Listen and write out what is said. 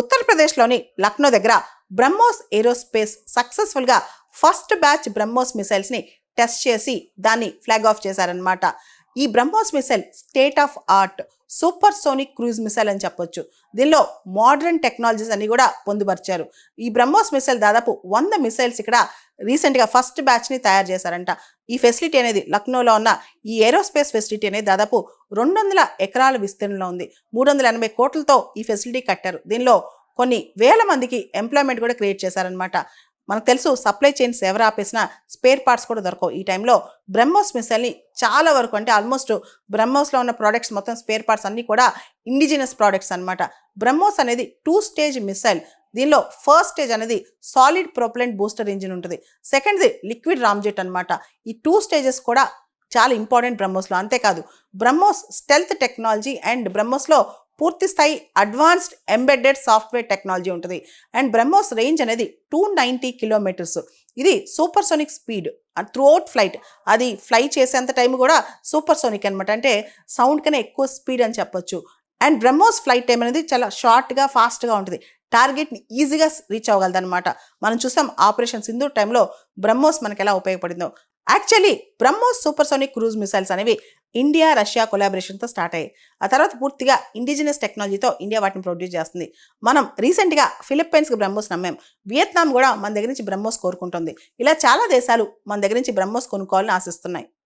ఉత్తరప్రదేశ్లోని లక్నో దగ్గర బ్రహ్మోస్ ఏరోస్పేస్ సక్సెస్ఫుల్గా ఫస్ట్ బ్యాచ్ బ్రహ్మోస్ మిసైల్స్ని టెస్ట్ చేసి దాన్ని ఫ్లాగ్ ఆఫ్ చేశారనమాట. ఈ BrahMos missile state of art super sonic cruise missile అని చెప్పొచ్చు. దీనిలో మోడర్న్ టెక్నాలజీస్ అన్ని కూడా పొందుపరిచారు. ఈ బ్రహ్మోస్ మిసైల్ దాదాపు 100 మిసైల్స్ ఇక్కడ రీసెంట్గా ఫస్ట్ బ్యాచ్ని తయారు చేశారంట. ఈ ఫెసిలిటీ అనేది లక్నోలో ఉన్న ఈ ఏరోస్పేస్ ఫెసిలిటీ అనేది దాదాపు 200 ఎకరాల విస్తీర్ణంలో ఉంది. 380 కోట్లతో ఈ ఫెసిలిటీ కట్టారు. దీనిలో కొన్ని వేల మందికి ఎంప్లాయ్మెంట్ కూడా క్రియేట్ చేశారనమాట. మనకు తెలుసు సప్లై చైన్స్ ఎవరు ఆపేసినా స్పేర్ పార్ట్స్ కూడా దొరకవు. ఈ టైంలో బ్రహ్మోస్ మిసైల్ని చాలా వరకు అంటే ఆల్మోస్ట్ బ్రహ్మోస్లో ఉన్న ప్రోడక్ట్స్ మొత్తం స్పేర్ పార్ట్స్ అన్నీ కూడా ఇండిజినస్ ప్రోడక్ట్స్ అనమాట. బ్రహ్మోస్ అనేది 2 స్టేజ్ మిసైల్. దీనిలో ఫస్ట్ స్టేజ్ అనేది సాలిడ్ ప్రొపలెంట్ బూస్టర్ ఇంజిన్ ఉంటుంది. సెకండ్ది లిక్విడ్ రామ్జెట్ అనమాట. ఈ 2 స్టేజెస్ కూడా చాలా ఇంపార్టెంట్ బ్రహ్మోస్లో. అంతేకాదు బ్రహ్మోస్ స్టెల్త్ టెక్నాలజీ అండ్ బ్రహ్మోస్లో పూర్తి స్థాయి అడ్వాన్స్డ్ ఎంబెడెడ్ సాఫ్ట్వేర్ టెక్నాలజీ ఉంటుంది. అండ్ బ్రహ్మోస్ రేంజ్ అనేది 290 కిలోమీటర్స్. ఇది super sonic speed throughout flight. అది ఫ్లై చేసేంత టైం కూడా సూపర్ సోనిక్ అనమాట. అంటే సౌండ్ కన్నా ఎక్కువ స్పీడ్ అని చెప్పొచ్చు. అండ్ బ్రహ్మోస్ ఫ్లైట్ టైం అనేది చాలా షార్ట్గా ఫాస్ట్గా ఉంటుంది. టార్గెట్ని ఈజీగా రీచ్ అవ్వగలదు అనమాట. మనం చూసాం ఆపరేషన్ సింధూర్ టైంలో బ్రహ్మోస్ మనకు ఎలా ఉపయోగపడిందో. Actually BrahMos supersonic cruise missiles అనేవి ఇండియా రష్యా కొలాబరేషన్తో స్టార్ట్ అయ్యాయి. ఆ తర్వాత పూర్తిగా ఇండిజినస్ టెక్నాలజీతో ఇండియా వాటిని ప్రొడ్యూస్ చేస్తుంది. మనం రీసెంట్గా ఫిలిప్పైన్స్కి బ్రహ్మోస్ నమ్మాం. వియత్నాం కూడా మన దగ్గర నుంచి బ్రహ్మోస్ కోరుకుంటుంది. ఇలా చాలా దేశాలు మన దగ్గర నుంచి బ్రహ్మోస్ కొనుక్కోవాలని ఆశిస్తున్నాయి.